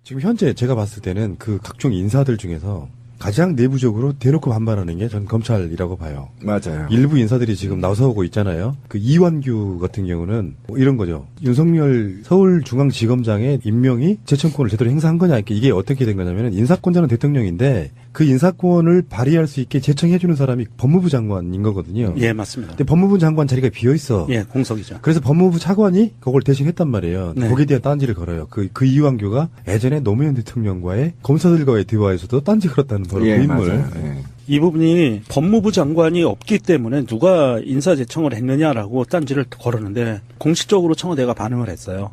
지금 현재 제가 봤을 때는 그 각종 인사들 중에서 가장 내부적으로 대놓고 반발하는 게 전 검찰이라고 봐요. 맞아요. 일부 인사들이 지금 나서고 있잖아요. 그 이완규 같은 경우는 뭐 이런 거죠. 윤석열 서울중앙지검장의 임명이 재청권을 제대로 행사한 거냐. 이게 어떻게 된 거냐면 인사권자는 대통령인데 그 인사권을 발휘할 수 있게 제청해주는 사람이 법무부 장관인 거거든요. 예, 맞습니다. 근데 법무부 장관 자리가 비어있어. 예, 공석이죠. 그래서 법무부 차관이 그걸 대신했단 말이에요. 네. 거기에 대한 딴지를 걸어요. 그 이완규가 예전에 노무현 대통령과의 검사들과의 대화에서도 딴지 걸었다는 바로 그 인물. 맞아요. 예. 이 부분이 법무부 장관이 없기 때문에 누가 인사제청을 했느냐라고 딴지를 걸었는데 공식적으로 청와대가 반응을 했어요.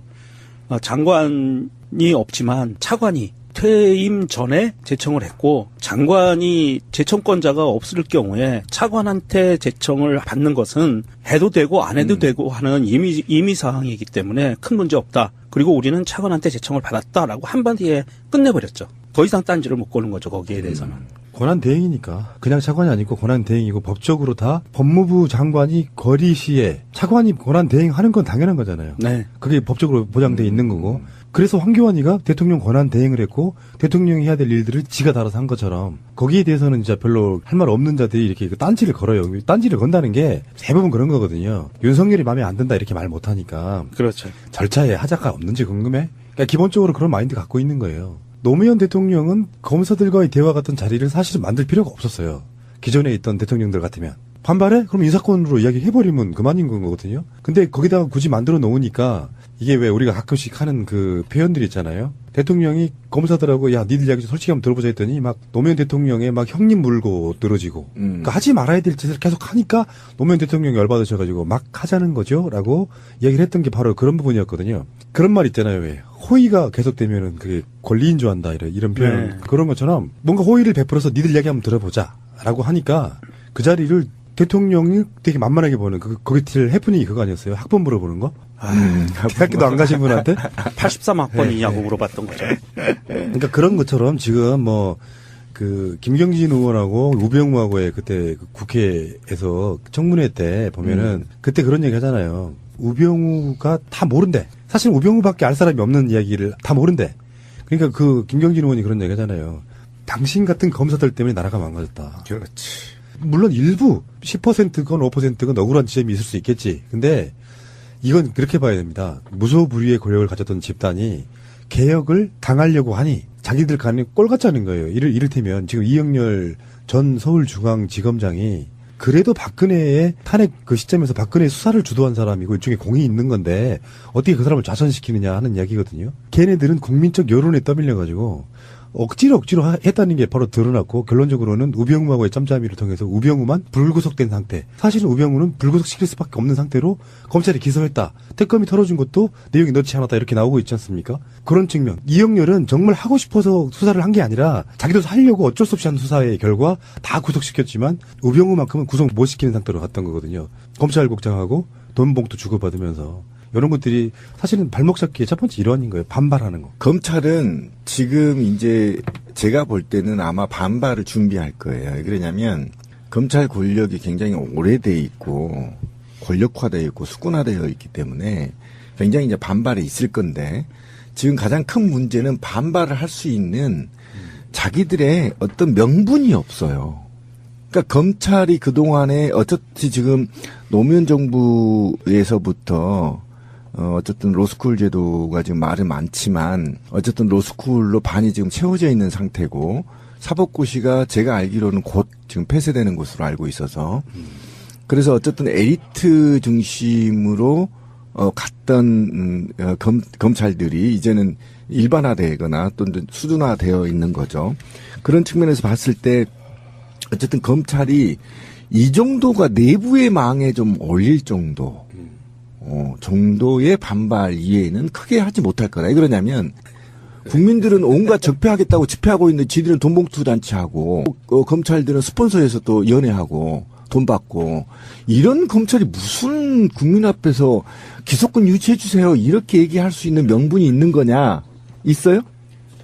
장관이 없지만 차관이 퇴임 전에 제청을 했고 장관이 제청권자가 없을 경우에 차관한테 제청을 받는 것은 해도 되고 안 해도 되고 하는 임의 사항이기 때문에 큰 문제 없다. 그리고 우리는 차관한테 제청을 받았다라고 한마디에 끝내버렸죠. 더 이상 딴지를 못 거는 거죠. 거기에 대해서는. 권한 대행이니까 그냥 차관이 아니고 권한 대행이고 법적으로 다 법무부 장관이 거리 시에 차관이 권한 대행하는 건 당연한 거잖아요. 네. 그게 법적으로 보장돼 있는 거고. 그래서 황교안이가 대통령 권한 대행을 했고 대통령이 해야 될 일들을 지가 달아서 한 것처럼 거기에 대해서는 진짜 별로 할 말 없는 자들이 이렇게 그 딴지를 걸어요. 딴지를 건다는 게 대부분 그런 거거든요. 윤석열이 마음에 안 든다 이렇게 말 못하니까 그렇죠. 절차에 하자가 없는지 궁금해? 그러니까 기본적으로 그런 마인드 갖고 있는 거예요. 노무현 대통령은 검사들과의 대화 같은 자리를 사실은 만들 필요가 없었어요. 기존에 있던 대통령들 같으면. 반발해? 그럼 인사권으로 이야기해버리면 그만인 거거든요. 근데 거기다가 굳이 만들어 놓으니까 이게 왜 우리가 가끔씩 하는 그 표현들 있잖아요. 대통령이 검사들하고 야 니들 이야기 좀 솔직히 한번 들어보자 했더니 막 노무현 대통령의 막 형님 물고 늘어지고 그러니까 하지 말아야 될 짓을 계속 하니까 노무현 대통령이 열받으셔가지고 막 하자는 거죠 라고 이야기를 했던 게 바로 그런 부분이었거든요. 그런 말 있잖아요. 왜 호의가 계속되면은 그게 권리인 줄 안다 이런 표현. 네. 그런 것처럼 뭔가 호의를 베풀어서 니들 이야기 한번 들어보자 라고 하니까 그 자리를 대통령이 되게 만만하게 보는 거기 til 해프닝이 그거 아니었어요? 학번 물어보는 거? 대학교도 안 가신 분한테 83학번이냐고 물어봤던 거죠. 그러니까 그런 것처럼 지금 뭐 그 김경진 의원하고 우병우하고의 그때 그 국회에서 청문회 때 보면은 그때 그런 얘기 하잖아요. 우병우가 다 모른대. 사실 우병우밖에 알 사람이 없는 이야기를 다 모른대. 그러니까 그 김경진 의원이 그런 얘기 하잖아요. 당신 같은 검사들 때문에 나라가 망가졌다. 그렇지. 물론 일부 10%건 5%건 억울한 지점이 있을 수 있겠지. 근데 이건 그렇게 봐야 됩니다. 무소불위의 권력을 가졌던 집단이 개혁을 당하려고 하니 자기들 간에 꼴 같자는 거예요. 이를테면 지금 이영렬 전 서울중앙지검장이 그래도 박근혜의 탄핵 그 시점에서 박근혜 수사를 주도한 사람이고 일종의 공이 있는 건데 어떻게 그 사람을 좌천시키느냐 하는 이야기거든요. 걔네들은 국민적 여론에 떠밀려가지고 억지로 했다는 게 바로 드러났고 결론적으로는 우병우하고의 짬짬이를 통해서 우병우만 불구속된 상태. 사실은 우병우는 불구속시킬 수밖에 없는 상태로 검찰이 기소했다. 특검이 털어준 것도 내용이 넣지 않았다 이렇게 나오고 있지 않습니까? 그런 측면. 이영렬은 정말 하고 싶어서 수사를 한 게 아니라 자기도 하려고 어쩔 수 없이 한 수사의 결과 다 구속시켰지만 우병우만큼은 구속 못 시키는 상태로 갔던 거거든요. 검찰국장하고 돈 봉투 주고받으면서. 이런 것들이 사실은 발목 잡기의 첫 번째 일환인 거예요. 반발하는 거. 검찰은 지금 이제 제가 볼 때는 아마 반발을 준비할 거예요. 왜 그러냐면 검찰 권력이 굉장히 오래돼 있고 권력화되어 있고 수군화되어 있기 때문에 굉장히 이제 반발이 있을 건데 지금 가장 큰 문제는 반발을 할 수 있는 자기들의 어떤 명분이 없어요. 그러니까 검찰이 그동안에 어차피 지금 노무현 정부에서부터 어쨌든 로스쿨 제도가 지금 말은 많지만 어쨌든 로스쿨로 반이 지금 채워져 있는 상태고 사법고시가 제가 알기로는 곧 지금 폐쇄되는 것으로 알고 있어서 그래서 어쨌든 에리트 중심으로 갔던 검찰들이 이제는 일반화되거나 또는 수준화되어 있는 거죠. 그런 측면에서 봤을 때 어쨌든 검찰이 이 정도가 내부의 망에 좀 올릴 정도 정도의 반발 이외에는 크게 하지 못할 거다. 왜 그러냐면 국민들은 온갖 적폐하겠다고 집회하고 있는데 지들은 돈봉투 잔치하고 검찰들은 스폰서에서 또 연애하고 돈 받고 이런 검찰이 무슨 국민 앞에서 기소권 유지해 주세요 이렇게 얘기할 수 있는 명분이 있는 거냐? 있어요?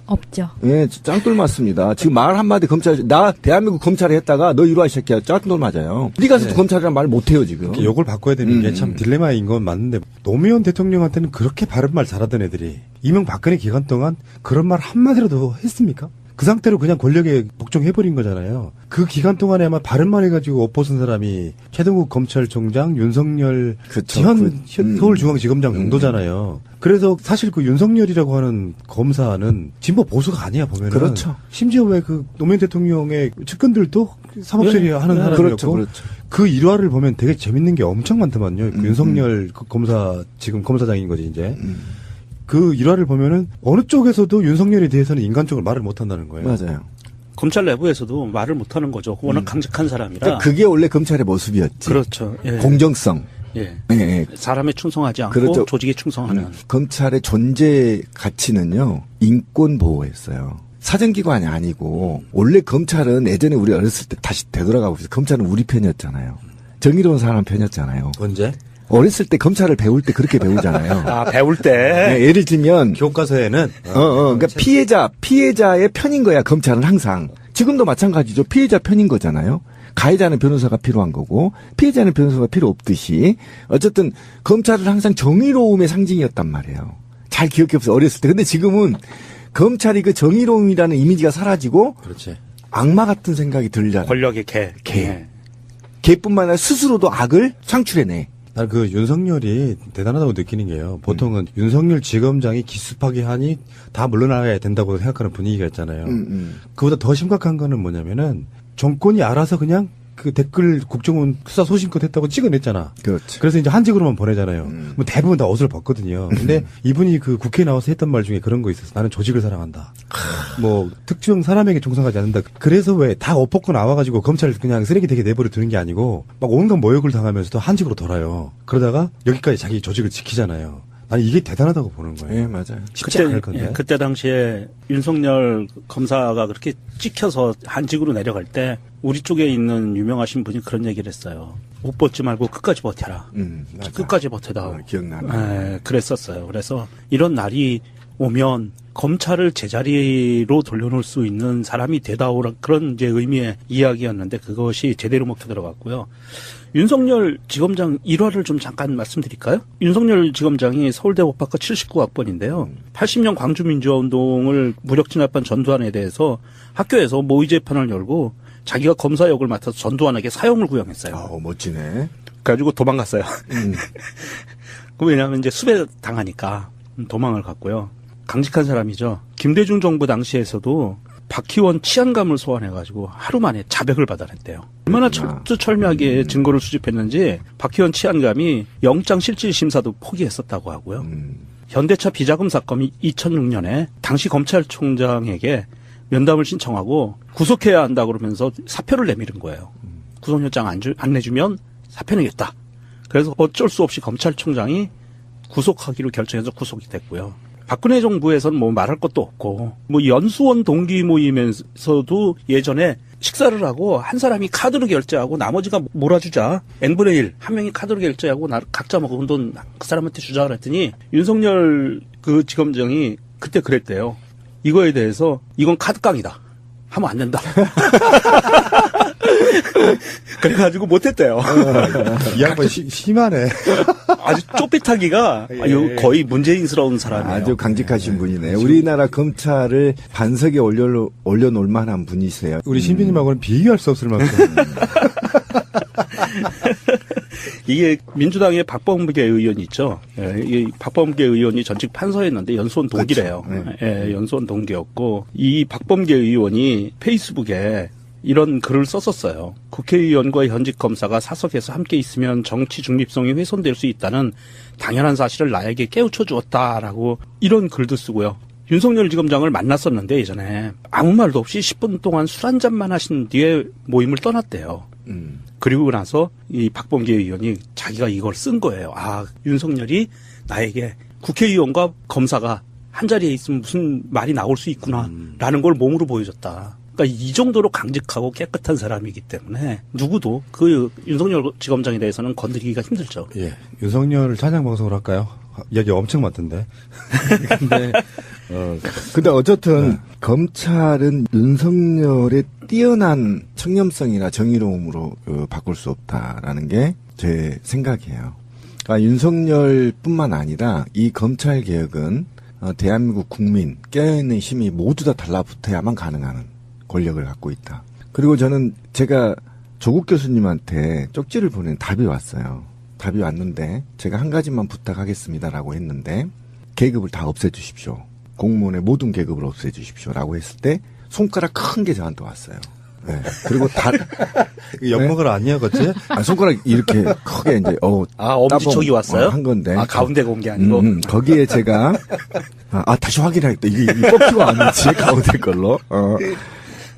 없죠. 예, 짱돌 맞습니다. 지금 말 한마디 나 대한민국 검찰에 했다가 너 이리와 이 새끼야 짱돌 맞아요. 어디 가서도 검찰이란 말 못해요 지금. 요걸 바꿔야 되는 게 참 딜레마인 건 맞는데 노무현 대통령한테는 그렇게 바른 말 잘하던 애들이 이명박근혜 기간 동안 그런 말 한마디라도 했습니까? 그 상태로 그냥 권력에 복종해버린 거잖아요. 그 기간 동안에 아마 바른 말 해가지고 옷 벗은 사람이 최동욱 검찰총장, 윤석열 그쵸, 서울중앙지검장 정도잖아요. 그래서 사실 그 윤석열이라고 하는 검사는 진보 보수가 아니야 보면은. 그렇죠. 심지어 왜 그 노무현 대통령의 측근들도 사법처리 하는 사람이었고. 그렇죠, 그렇죠. 그 일화를 보면 되게 재밌는 게 엄청 많더만요. 그 윤석열 그 검사 지금 검사장인 거지 이제. 그 일화를 보면은 어느 쪽에서도 윤석열에 대해서는 인간적으로 말을 못 한다는 거예요. 맞아요. 검찰 내부에서도 말을 못하는 거죠. 워낙 강직한 사람이라. 그러니까 그게 원래 검찰의 모습이었지. 그렇죠. 예. 공정성. 예. 예, 예. 사람에 충성하지 않고 그렇죠. 조직에 충성하는. 검찰의 존재 가치는요, 인권 보호였어요. 사정기관이 아니고, 원래 검찰은 예전에 우리 어렸을 때 다시 되돌아가고 있어요. 검찰은 우리 편이었잖아요. 정의로운 사람 편이었잖아요. 언제? 어렸을 때 검찰을 배울 때 그렇게 배우잖아요. 아, 배울 때. 네, 예를 들면, 교과서에는 그러니까 피해자의 편인 거야, 검찰은 항상. 지금도 마찬가지죠. 피해자 편인 거잖아요. 가해자는 변호사가 필요한 거고, 피해자는 변호사가 필요 없듯이, 어쨌든, 검찰은 항상 정의로움의 상징이었단 말이에요. 잘 기억해보세요, 어렸을 때. 근데 지금은, 검찰이 그 정의로움이라는 이미지가 사라지고, 그렇지. 악마 같은 생각이 들잖아요. 권력의 개. 개. 개뿐만 아니라 스스로도 악을 창출해내. 난 그 윤석열이 대단하다고 느끼는 게요. 보통은 윤석열 지검장이 기습하게 하니 다 물러나야 된다고 생각하는 분위기가 있잖아요. 그보다 더 심각한 거는 뭐냐면은 정권이 알아서 그냥 그 댓글 국정원 수사 소신껏 했다고 찍어냈잖아. 그렇지. 그래서 이제 한직으로만 보내잖아요. 뭐 대부분 다 옷을 벗거든요. 근데 이분이 그 국회에 나와서 했던 말 중에 그런 거 있었어. 나는 조직을 사랑한다. 뭐 특정 사람에게 충성하지 않는다. 그래서 왜 다 옷 벗고 나와가지고 검찰 그냥 쓰레기 되게 내버려 두는 게 아니고 막 온갖 모욕을 당하면서도 한직으로 돌아요. 그러다가 여기까지 자기 조직을 지키잖아요. 나는 이게 대단하다고 보는 거예요. 예, 맞아요. 쉽지 않을 건데. 그때 당시에 윤석열 검사가 그렇게 찍혀서 한직으로 내려갈 때 우리 쪽에 있는 유명하신 분이 그런 얘기를 했어요. 옷 벗지 말고 끝까지 버텨라. 맞아. 끝까지 버텨다. 기억나네. 그랬었어요. 그래서 이런 날이 오면 검찰을 제자리로 돌려놓을 수 있는 사람이 되다오라 그런 이제 의미의 이야기였는데 그것이 제대로 먹혀 들어갔고요. 윤석열 지검장 일화를 좀 잠깐 말씀드릴까요? 윤석열 지검장이 서울대 법학과 79학번인데요. 80년 광주민주화운동을 무력 진압한 전두환에 대해서 학교에서 모의 재판을 열고 자기가 검사 역을 맡아서 전두환에게 사형을 구형했어요. 멋지네. 그래가지고 도망갔어요. 왜냐하면 이제 수배 당하니까 도망을 갔고요. 강직한 사람이죠. 김대중 정부 당시에서도 박희원 치안감을 소환해가지고 하루 만에 자백을 받아냈대요. 얼마나 철두철미하게 증거를 수집했는지 박희원 치안감이 영장실질심사도 포기했었다고 하고요. 현대차 비자금 사건이 2006년에 당시 검찰총장에게 면담을 신청하고 구속해야 한다 그러면서 사표를 내밀은 거예요. 구속영장 안 내주면 사표 내겠다. 그래서 어쩔 수 없이 검찰총장이 구속하기로 결정해서 구속이 됐고요. 박근혜 정부에서는 뭐 말할 것도 없고 뭐 연수원 동기 모임에서도 예전에 식사를 하고 한 사람이 카드로 결제하고 나머지가 몰아주자. n분의 1. 한 명이 카드로 결제하고 각자 먹은 돈 그 사람한테 주자 그랬더니 윤석열 그 지검장이 그때 그랬대요. 이거에 대해서 이건 카드깡이다. 하면 안 된다. 그래가지고 못했대요. 이 양반 심하네. 아주 쪼삐타기가 거의 문재인스러운 사람이에요. 아주 강직하신 분이네. 우리나라 검찰을 반석에 올려놓을 만한 분이세요. 우리 신비님하고는 비교할 수 없을 만큼. 이게 민주당의 박범계 의원이 있죠. 이 박범계 의원이 전직 판사였는데 연수원 동기래요. 그렇죠. 예, 연수원 동기였고 이 박범계 의원이 페이스북에 이런 글을 썼었어요. 국회의원과 현직 검사가 사석에서 함께 있으면 정치 중립성이 훼손될 수 있다는 당연한 사실을 나에게 깨우쳐 주었다라고 이런 글도 쓰고요. 윤석열 지검장을 만났었는데 예전에 아무 말도 없이 10분 동안 술 한 잔만 하신 뒤에 모임을 떠났대요. 그리고 나서 이 박범계 의원이 자기가 이걸 쓴 거예요. 아, 윤석열이 나에게 국회의원과 검사가 한 자리에 있으면 무슨 말이 나올 수 있구나라는 걸 몸으로 보여줬다. 그러니까 이 정도로 강직하고 깨끗한 사람이기 때문에 누구도 그 윤석열 지검장에 대해서는 건드리기가 힘들죠. 예, 윤석열 찬양 방송을 할까요? 이야기 엄청 많던데. 근데 근데 어쨌든 검찰은 윤석열의 뛰어난 청렴성이나 정의로움으로 바꿀 수 없다라는 게 제 생각이에요. 그러니까 윤석열뿐만 아니라 이 검찰 개혁은 대한민국 국민 깨어있는 힘이 모두 다 달라붙어야만 가능한 권력을 갖고 있다. 그리고 저는 제가 조국 교수님한테 쪽지를 보낸 답이 왔어요. 답이 왔는데 제가 한 가지만 부탁하겠습니다라고 했는데 계급을 다 없애주십시오. 공무원의 모든 계급을 없애주십시오라고 했을 때 손가락 큰 게 저한테 왔어요. 네. 그리고 연목을 아니야, 그치? 손가락 이렇게 크게 이제 엄지척이 왔어요? 한 건데. 가운데가 온 게 아니고. 거기에 제가 다시 확인하겠다. 이게 뽑히고 아닌지 가운데 걸로.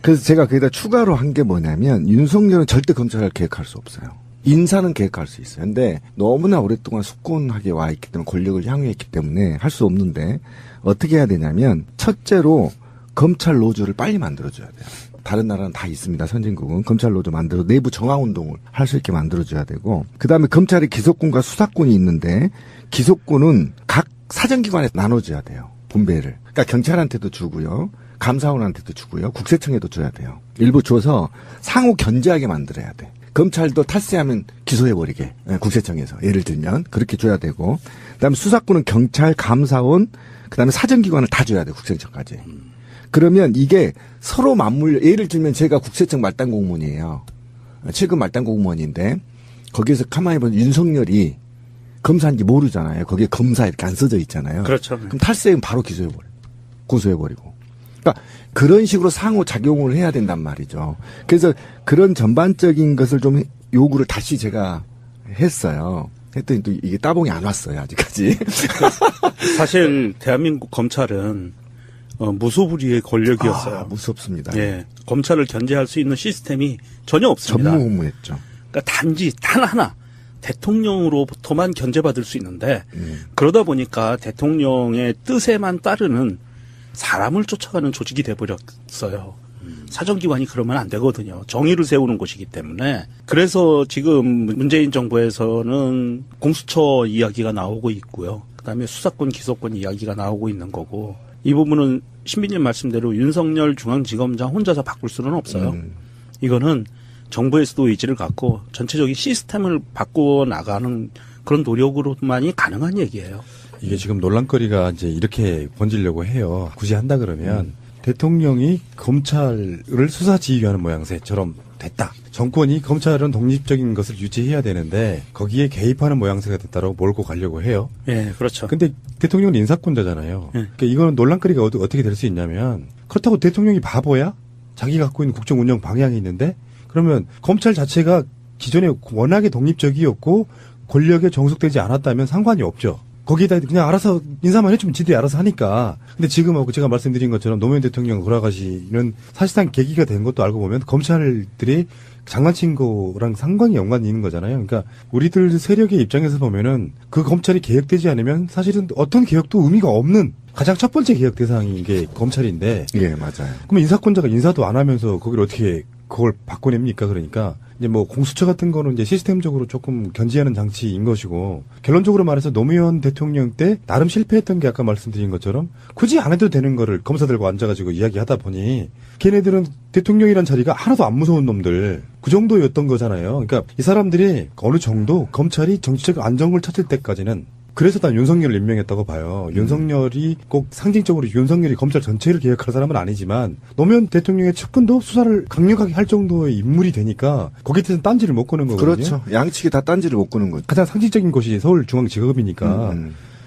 그래서 제가 거기다 추가로 한 게 뭐냐면 윤석열은 절대 검찰을 개혁할 수 없어요. 인사는 개혁할 수 있어요. 근데 너무나 오랫동안 숙곤하게 와 있기 때문에 권력을 향유했기 때문에 할 수 없는데 어떻게 해야 되냐면 첫째로 검찰 노조를 빨리 만들어줘야 돼요. 다른 나라는 다 있습니다. 선진국은 검찰 노조 만들어 내부 정화운동을 할 수 있게 만들어줘야 되고 그다음에 검찰이 기소권과 수사권이 있는데 기소권은 각 사정기관에 나눠줘야 돼요. 분배를. 그러니까 경찰한테도 주고요. 감사원한테도 주고요. 국세청에도 줘야 돼요. 일부 줘서 상호 견제하게 만들어야 돼. 검찰도 탈세하면 기소해버리게. 국세청에서. 예를 들면 그렇게 줘야 되고 그다음에 수사권은 경찰, 감사원, 그다음에 사정기관을 다 줘야 돼. 국세청까지. 그러면 이게 서로 맞물려. 예를 들면 제가 국세청 말단 공무원이에요. 최근 말단 공무원인데 거기에서 가만히 보면 윤석열이 검사인지 모르잖아요. 거기에 검사 이렇게 안 써져 있잖아요. 그렇죠. 그럼 탈세하면 바로 기소해버려. 고소해버리고. 그러니까 그런 식으로 상호작용을 해야 된단 말이죠. 그래서 그런 전반적인 것을 좀 요구를 다시 제가 했어요. 했더니 또 이게 따봉이 안 왔어요. 아직까지. 사실 대한민국 검찰은 무소불위의 권력이었어요. 무섭습니다. 예, 검찰을 견제할 수 있는 시스템이 전혀 없습니다. 전무후무했죠. 그러니까 단지 단 하나 대통령으로부터만 견제받을 수 있는데 그러다 보니까 대통령의 뜻에만 따르는 사람을 쫓아가는 조직이 돼버렸어요. 사정기관이 그러면 안 되거든요. 정의를 세우는 곳이기 때문에. 그래서 지금 문재인 정부에서는 공수처 이야기가 나오고 있고요. 그다음에 수사권, 기소권 이야기가 나오고 있는 거고 이 부분은 신비님 말씀대로 윤석열 중앙지검장 혼자서 바꿀 수는 없어요. 이거는 정부에서도 의지를 갖고 전체적인 시스템을 바꿔 나가는 그런 노력으로만이 가능한 얘기예요. 이게 지금 논란거리가 이제 이렇게 번지려고 해요. 굳이 한다 그러면 대통령이 검찰을 수사 지휘하는 모양새처럼 됐다. 정권이 검찰은 독립적인 것을 유지해야 되는데 거기에 개입하는 모양새가 됐다라고 몰고 가려고 해요. 예, 그렇죠. 근데 대통령은 인사권자잖아요. 예. 그러니까 이거는 논란거리가 어떻게 될 수 있냐면 그렇다고 대통령이 바보야? 자기 갖고 있는 국정 운영 방향이 있는데 그러면 검찰 자체가 기존에 워낙에 독립적이었고 권력에 정속되지 않았다면 상관이 없죠. 거기에다 그냥 알아서 인사만 해주면 지들이 알아서 하니까. 근데 지금 제가 말씀드린 것처럼 노무현 대통령 돌아가시는 사실상 계기가 된 것도 알고 보면 검찰들이 장난친 거랑 상관이 연관이 있는 거잖아요. 그러니까 우리들 세력의 입장에서 보면은 그 검찰이 개혁되지 않으면 사실은 어떤 개혁도 의미가 없는 가장 첫 번째 개혁 대상이 이게 검찰인데. 예, 맞아요. 그러면 인사권자가 인사도 안 하면서 거기를 어떻게 그걸 바꿔냅니까? 그러니까 이제 뭐 공수처 같은 거는 이제 시스템적으로 조금 견제하는 장치인 것이고 결론적으로 말해서 노무현 대통령 때 나름 실패했던 게 아까 말씀드린 것처럼 굳이 안 해도 되는 거를 검사들과 앉아가지고 이야기하다 보니 걔네들은 대통령이란 자리가 하나도 안 무서운 놈들 그 정도였던 거잖아요. 그러니까 이 사람들이 어느 정도 검찰이 정치적 안정을 찾을 때까지는 그래서 난 윤석열을 임명했다고 봐요. 윤석열이 꼭 상징적으로 윤석열이 검찰 전체를 개혁할 사람은 아니지만 노무현 대통령의 측근도 수사를 강력하게 할 정도의 인물이 되니까 거기에 대해서는 딴지를 못 거는 거거든요. 그렇죠. 양측이 다 딴지를 못 거는 거죠. 가장 상징적인 곳이 서울중앙지검이니까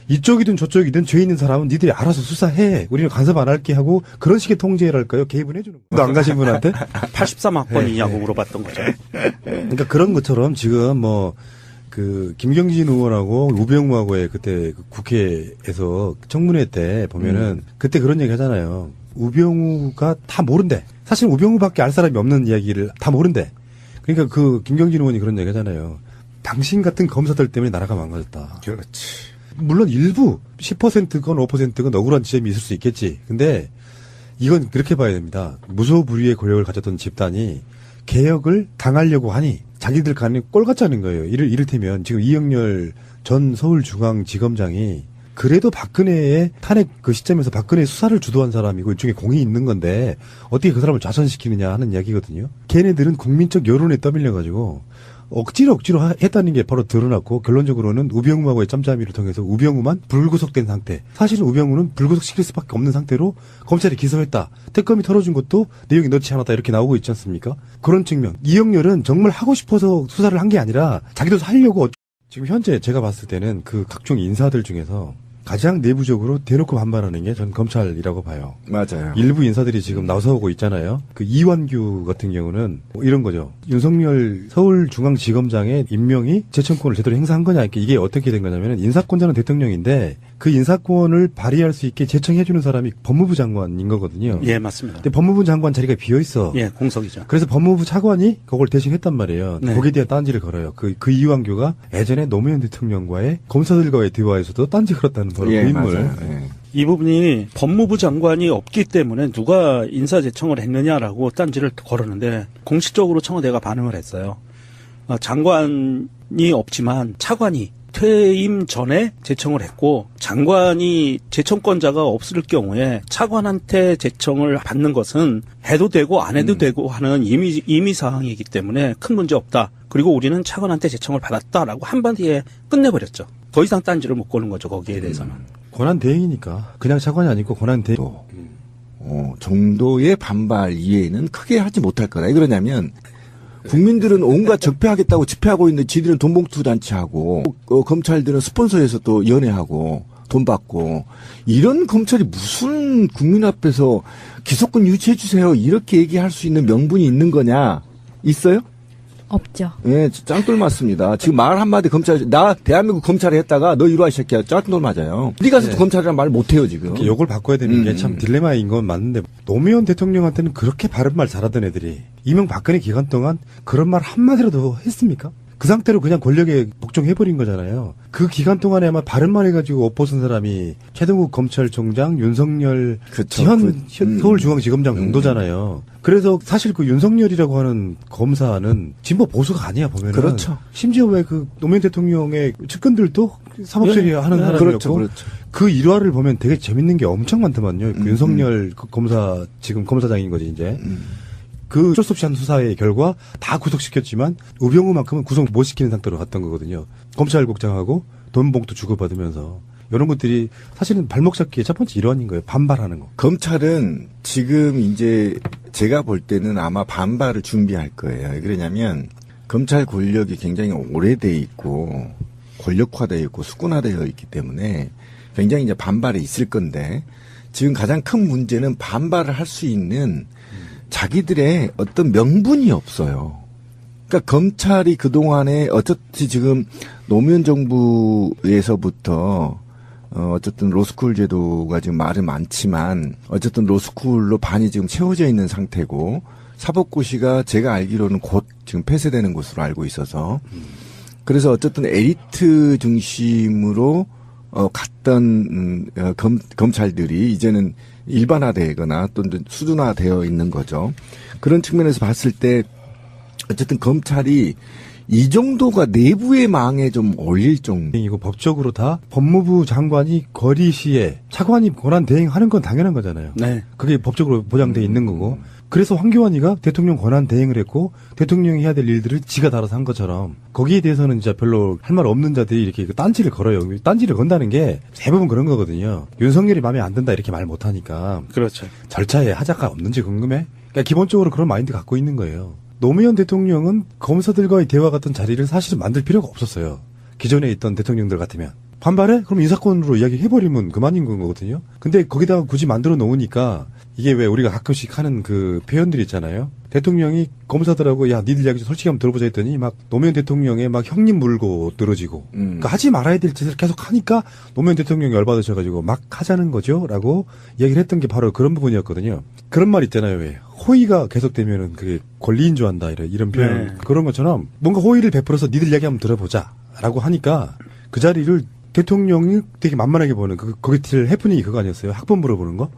이쪽이든 저쪽이든 죄 있는 사람은 니들이 알아서 수사해. 우리는 간섭 안 할게 하고 그런 식의 통제랄까요? 개입을 해주는 거예요. 안 가신 분한테? 83학번이냐고 물어봤던 거죠. 그러니까 그런 것처럼 지금 김경진 의원하고 우병우하고의 그때 국회에서 청문회 때 보면은 그때 그런 얘기 하잖아요. 우병우가 다 모른대. 사실 우병우밖에 알 사람이 없는 이야기를 다 모른대. 그러니까 김경진 의원이 그런 얘기 하잖아요. 당신 같은 검사들 때문에 나라가 망가졌다. 그렇지. 물론 일부 10%건 5%건 억울한 지점이 있을 수 있겠지. 근데 이건 그렇게 봐야 됩니다. 무소불위의 권력을 가졌던 집단이 개혁을 당하려고 하니 자기들 간에 꼴 같자는 거예요. 이를테면 지금 이영렬 전 서울중앙지검장이 그래도 박근혜의 탄핵 그 시점에서 박근혜 수사를 주도한 사람이고 일종의 공이 있는 건데 어떻게 그 사람을 좌천시키느냐 하는 이야기거든요. 걔네들은 국민적 여론에 떠밀려가지고 억지로 했다는 게 바로 드러났고 결론적으로는 우병우하고의 짬짬이를 통해서 우병우만 불구속된 상태. 사실은 우병우는 불구속시킬 수밖에 없는 상태로 검찰이 기소했다. 특검이 털어준 것도 내용이 넣지 않았다 이렇게 나오고 있지 않습니까? 그런 측면. 이영렬은 정말 하고 싶어서 수사를 한 게 아니라 자기도 하려고 지금 현재 제가 봤을 때는 그 각종 인사들 중에서 가장 내부적으로 대놓고 반발하는 게 전 검찰이라고 봐요. 맞아요. 일부 인사들이 지금 나서고 있잖아요. 그 이완규 같은 경우는 뭐 이런 거죠. 윤석열 서울중앙지검장의 임명이 재청권을 제대로 행사한 거냐. 이게 어떻게 된 거냐면 인사권자는 대통령인데 그 인사권을 발휘할 수 있게 제청해주는 사람이 법무부 장관인 거거든요. 예, 맞습니다. 근데 법무부 장관 자리가 비어 있어. 예, 공석이죠. 그래서 법무부 차관이 그걸 대신 했단 말이에요. 네. 거기에 대한 딴지를 걸어요. 그 이완규가 예전에 노무현 대통령과의 검사들과의 대화에서도 딴지 걸었다는 바로 예, 그 인물. 맞아요. 예. 이 부분이 법무부 장관이 없기 때문에 누가 인사제청을 했느냐라고 딴지를 걸었는데 공식적으로 청와대가 반응을 했어요. 장관이 없지만 차관이 퇴임 전에 제청을 했고 장관이 제청권자가 없을 경우에 차관한테 제청을 받는 것은 해도 되고 안 해도 되고 하는 임의 사항이기 때문에 큰 문제 없다. 그리고 우리는 차관한테 제청을 받았다라고 한마디에 끝내버렸죠. 더 이상 딴지를 못 거는 거죠. 거기에 대해서는. 권한 대행이니까 그냥 차관이 아니고 권한 대행. 정도의 반발 이외에는 크게 하지 못할 거다. 왜 그러냐면 국민들은 온갖 적폐하겠다고 집회하고 있는데 지들은 돈봉투 단체하고 검찰들은 스폰서에서 또 연애하고 돈 받고 이런 검찰이 무슨 국민 앞에서 기소권 유치해 주세요 이렇게 얘기할 수 있는 명분이 있는 거냐 있어요? 없죠. 예, 짱돌 맞습니다. 지금 말 한마디 나 대한민국 검찰에 했다가 너 이리 와 이 새끼야 짱돌 맞아요. 어디 가서도 네. 검찰이란 말 못해요 지금. 욕을 바꿔야 되는 게 참 딜레마인 건 맞는데 노무현 대통령한테는 그렇게 바른 말 잘하던 애들이 이명박근혜 기간 동안 그런 말 한마디라도 했습니까? 그 상태로 그냥 권력에 복종해버린 거잖아요. 그 기간 동안에 아마 바른 말 해가지고 옷 벗은 사람이 최동욱 검찰총장, 윤석열 그쵸. 서울중앙지검장 정도잖아요. 그래서 사실 그 윤석열이라고 하는 검사는 진보 보수가 아니야 보면은. 그렇죠. 심지어 왜 그 노무현 대통령의 측근들도 사법처리 하는 사람이었고. 그렇죠, 그렇죠. 그 일화를 보면 되게 재밌는 게 엄청 많더만요. 그 윤석열 그 검사 지금 검사장인 거지 이제. 그 어쩔 수 없이 한 수사의 결과 다 구속시켰지만 우병우만큼은 구속 못 시키는 상태로 갔던 거거든요. 검찰국장하고 돈 봉투 주고받으면서 이런 것들이 사실은 발목 잡기의 첫 번째 일환인 거예요. 반발하는 거. 검찰은 지금 이제 제가 볼 때는 아마 반발을 준비할 거예요. 왜 그러냐면 검찰 권력이 굉장히 오래돼 있고 권력화되어 있고 수군화되어 있기 때문에 굉장히 이제 반발이 있을 건데 지금 가장 큰 문제는 반발을 할 수 있는 자기들의 어떤 명분이 없어요. 그러니까 검찰이 그동안에 어차피 지금 노무현 정부에서부터 어쨌든 로스쿨 제도가 지금 말은 많지만 어쨌든 로스쿨로 반이 지금 채워져 있는 상태고 사법고시가 제가 알기로는 곧 지금 폐쇄되는 것으로 알고 있어서 그래서 어쨌든 에리트 중심으로 갔던 검찰들이 이제는 일반화되거나 또는 수준화되어 있는 거죠. 그런 측면에서 봤을 때 어쨌든 검찰이 이 정도가 내부의 망에 좀 올릴 정도. 이고 법적으로 다 법무부 장관이 거리 시에 차관이 권한 대행하는 건 당연한 거잖아요. 네. 그게 법적으로 보장돼 있는 거고. 그래서 황교안이가 대통령 권한 대행을 했고 대통령이 해야 될 일들을 지가 달아서 한 것처럼 거기에 대해서는 진짜 별로 할 말 없는 자들이 이렇게 그 딴지를 걸어요. 딴지를 건다는 게 대부분 그런 거거든요. 윤석열이 마음에 안 든다 이렇게 말 못하니까 그렇죠. 절차에 하자가 없는지 궁금해? 그러니까 기본적으로 그런 마인드 갖고 있는 거예요. 노무현 대통령은 검사들과의 대화 같은 자리를 사실은 만들 필요가 없었어요. 기존에 있던 대통령들 같으면. 반발해? 그럼 인사권으로 이야기해버리면 그만인 거거든요. 근데 거기다가 굳이 만들어 놓으니까 이게 왜 우리가 가끔씩 하는 그 표현들 있잖아요. 대통령이 검사들하고 야 니들 이야기 좀 솔직히 한번 들어보자 했더니 막 노무현 대통령의 막 형님 물고 늘어지고 그러니까 하지 말아야 될 짓을 계속 하니까 노무현 대통령이 열받으셔가지고 막 하자는 거죠 라고 이야기를 했던 게 바로 그런 부분이었거든요. 그런 말 있잖아요. 왜 호의가 계속되면은 그게 권리인 줄 안다 이런 표현. 네. 그런 것처럼 뭔가 호의를 베풀어서 니들 이야기 한번 들어보자 라고 하니까 그 자리를 대통령이 되게 만만하게 보는 그게 해프닝이 그거 아니었어요? 학번 물어보는 거?